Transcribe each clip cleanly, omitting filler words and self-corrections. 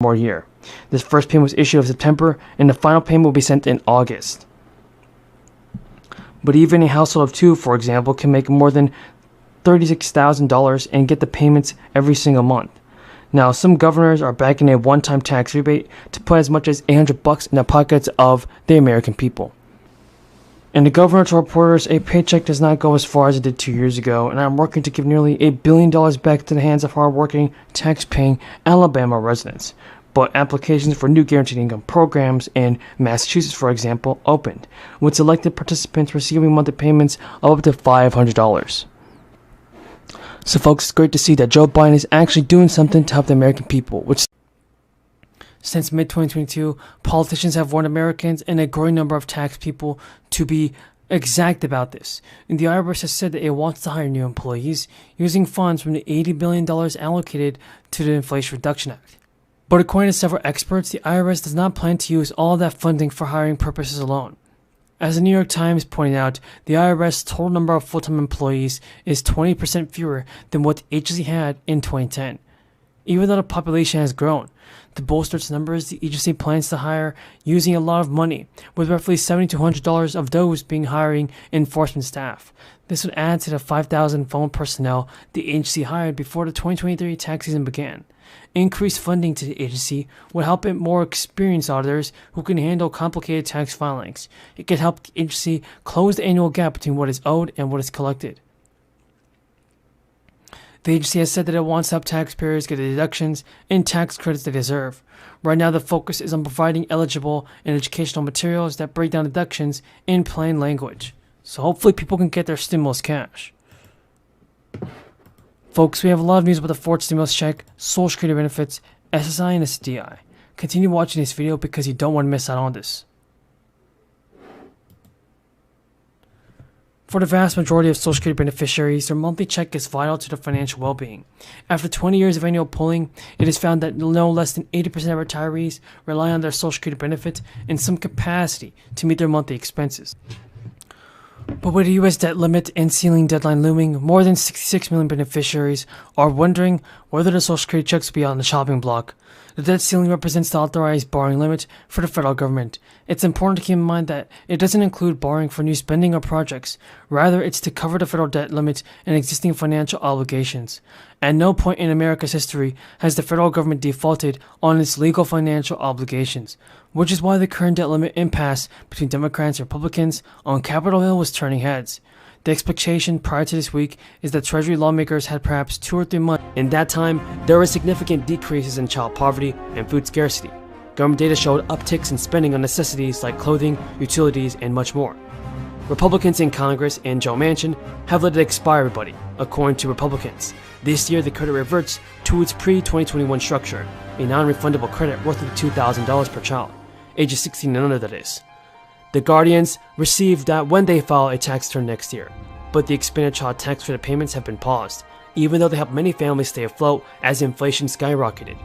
more year. This first payment was issued in September, and the final payment will be sent in August. But even a household of two, for example, can make more than $36,000 and get the payments every single month. Now, some governors are backing a one-time tax rebate to put as much as $800 in the pockets of the American people. And the governor told reporters a paycheck does not go as far as it did 2 years ago, and I'm working to give nearly $1 billion back to the hands of hardworking, tax-paying Alabama residents. But applications for new guaranteed income programs in Massachusetts, for example, opened, with selected participants receiving monthly payments of up to $500. So folks, it's great to see that Joe Biden is actually doing something to help the American people, which since mid-2022, politicians have warned Americans and a growing number of tax people to be exact about this. And the IRS has said that it wants to hire new employees using funds from the $80 billion allocated to the Inflation Reduction Act. But according to several experts, the IRS does not plan to use all of that funding for hiring purposes alone. As the New York Times pointed out, the IRS total number of full-time employees is 20% fewer than what the agency had in 2010. Even though the population has grown, to bolster its numbers, the agency plans to hire using a lot of money, with roughly $7,200 of those being hiring enforcement staff. This would add to the 5,000 phone personnel the agency hired before the 2023 tax season began. Increased funding to the agency would help it more experienced auditors who can handle complicated tax filings. It could help the agency close the annual gap between what is owed and what is collected. The agency has said that it wants to help taxpayers get the deductions and tax credits they deserve. Right now, the focus is on providing eligible and educational materials that break down deductions in plain language. So hopefully people can get their stimulus cash. Folks, we have a lot of news about the fourth stimulus check, Social Security benefits, SSI, and SDI. Continue watching this video because you don't want to miss out on this. For the vast majority of Social Security beneficiaries, their monthly check is vital to their financial well-being. After 20 years of annual polling, it is found that no less than 80% of retirees rely on their Social Security benefit in some capacity to meet their monthly expenses. But with the U.S. debt limit and ceiling deadline looming, more than 66 million beneficiaries are wondering whether the Social Security checks will be on the chopping block. The debt ceiling represents the authorized borrowing limit for the federal government. It's important to keep in mind that it doesn't include borrowing for new spending or projects. Rather, it's to cover the federal debt limit and existing financial obligations. At no point in America's history has the federal government defaulted on its legal financial obligations, which is why the current debt limit impasse between Democrats and Republicans on Capitol Hill was turning heads. The expectation prior to this week is that Treasury lawmakers had perhaps 2 or 3 months. In that time, there were significant decreases in child poverty and food scarcity. Government data showed upticks in spending on necessities like clothing, utilities, and much more. Republicans in Congress and Joe Manchin have let it expire, everybody, according to Republicans. This year, the credit reverts to its pre-2021 structure, a non-refundable credit worth of $2,000 per child, ages 16 and under, that is. The Guardians receive that when they file a tax return next year, but the expanded child tax credit payments have been paused, even though they help many families stay afloat as inflation skyrocketed.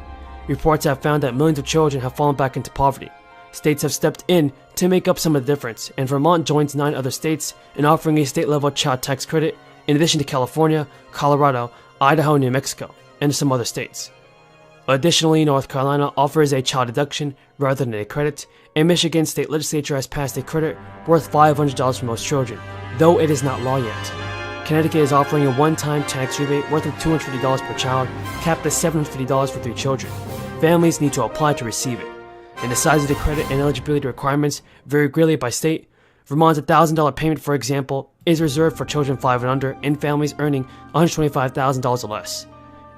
Reports have found that millions of children have fallen back into poverty. States have stepped in to make up some of the difference, and Vermont joins 9 other states in offering a state-level child tax credit, in addition to California, Colorado, Idaho, and New Mexico, and some other states. Additionally, North Carolina offers a child deduction rather than a credit, and Michigan's state legislature has passed a credit worth $500 for most children, though it is not law yet. Connecticut is offering a one-time tax rebate worth of $250 per child, capped at $750 for 3 children. Families need to apply to receive it, and the size of the credit and eligibility requirements vary greatly by state. Vermont's $1,000 payment, for example, is reserved for children 5 and under and families earning $125,000 or less.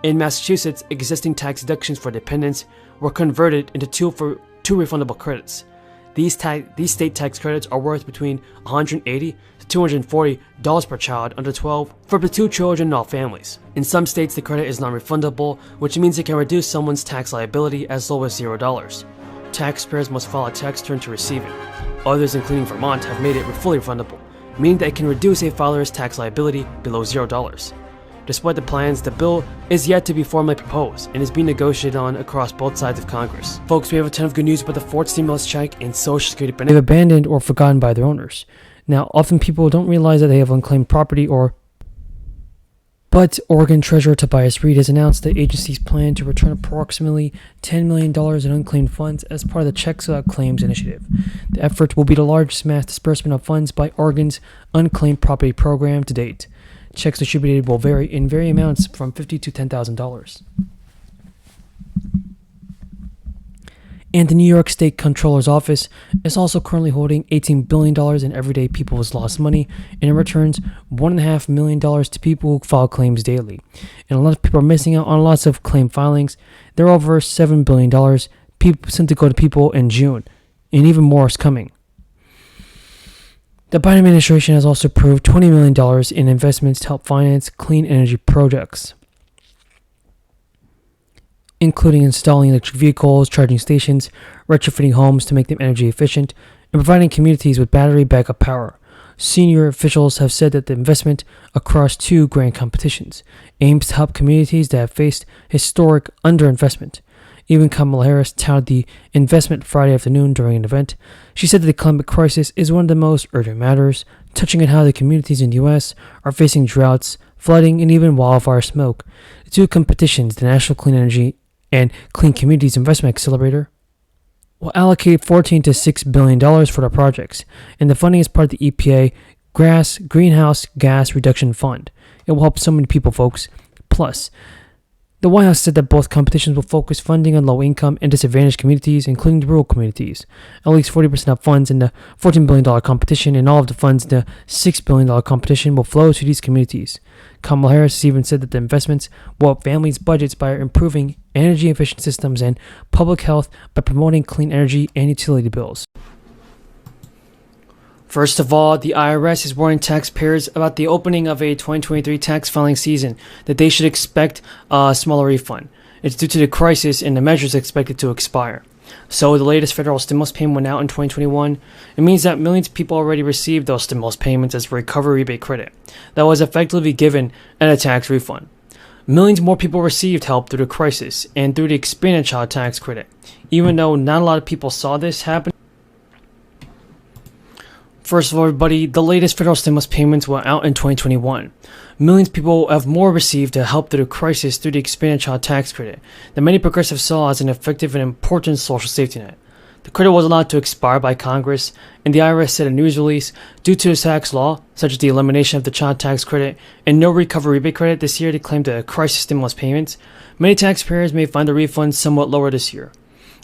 In Massachusetts, existing tax deductions for dependents were converted into two refundable credits. These state tax credits are worth between $180 to $240 per child under 12 for up to 2 children in all families. In some states, the credit is non-refundable, which means it can reduce someone's tax liability as low as $0. Taxpayers must file a tax return to receive it. Others, including Vermont, have made it fully refundable, meaning that it can reduce a filer's tax liability below $0. Despite the plans, the bill is yet to be formally proposed and is being negotiated on across both sides of Congress. Folks, we have a ton of good news about the fourth stimulus check and Social Security benefits abandoned or forgotten by their owners. Now, often people don't realize that they have unclaimed property or But Oregon Treasurer Tobias Reed has announced the agency's plan to return approximately $10 million in unclaimed funds as part of the Checks Without Claims initiative. The effort will be the largest mass disbursement of funds by Oregon's unclaimed property program to date. Checks distributed will vary in varying amounts from $50,000 to $10,000. And the New York State Comptroller's Office is also currently holding $18 billion in everyday people's lost money, and it returns $1.5 million to people who file claims daily. And a lot of people are missing out on lots of claim filings. There are over $7 billion sent to go to people in June, and even more is coming. The Biden administration has also approved $20 million in investments to help finance clean energy projects, including installing electric vehicles, charging stations, retrofitting homes to make them energy efficient, and providing communities with battery backup power. Senior officials have said that the investment across 2 grant competitions aims to help communities that have faced historic underinvestment. Even Kamala Harris touted the investment Friday afternoon during an event. She said that the climate crisis is one of the most urgent matters, touching on how the communities in the U.S. are facing droughts, flooding, and even wildfire smoke. The 2 competitions, the National Clean Energy and Clean Communities Investment Accelerator, will allocate $14 to $6 billion for the projects, and the funding is part of the EPA Greenhouse Gas Reduction Fund. It will help so many people, folks. Plus, the White House said that both competitions will focus funding on low-income and disadvantaged communities, including the rural communities. At least 40% of funds in the $14 billion competition and all of the funds in the $6 billion competition will flow to these communities. Kamala Harris even said that the investments will help families' budgets by improving energy-efficient systems and public health by promoting clean energy and utility bills. First of all, the IRS is warning taxpayers about the opening of a 2023 tax filing season that they should expect a smaller refund. It's due to the crisis and the measures expected to expire. So the latest federal stimulus payment went out in 2021. It means that millions of people already received those stimulus payments as a recovery rebate credit that was effectively given as a tax refund. Millions more people received help through the crisis and through the expanded child tax credit, even though not a lot of people saw this happen. First of all, everybody, the latest federal stimulus payments went out in 2021. Millions of people have more received to help through the crisis through the expanded child tax credit that many progressives saw as an effective and important social safety net. The credit was allowed to expire by Congress, and the IRS said in a news release, due to the tax law, such as the elimination of the child tax credit and no recovery rebate credit this year to claim the crisis stimulus payments, many taxpayers may find the refunds somewhat lower this year.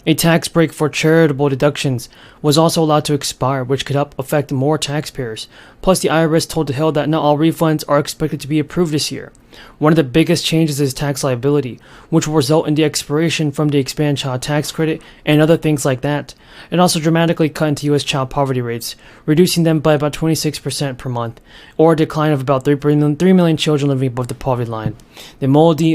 A tax break for charitable deductions was also allowed to expire, which could help affect more taxpayers. Plus, the IRS told the Hill that not all refunds are expected to be approved this year. One of the biggest changes is tax liability, which will result in the expiration from the expanded child tax credit and other things like that. It also dramatically cut into U.S. child poverty rates, reducing them by about 26% per month, or a decline of about 3 million children living above the poverty line. The monthly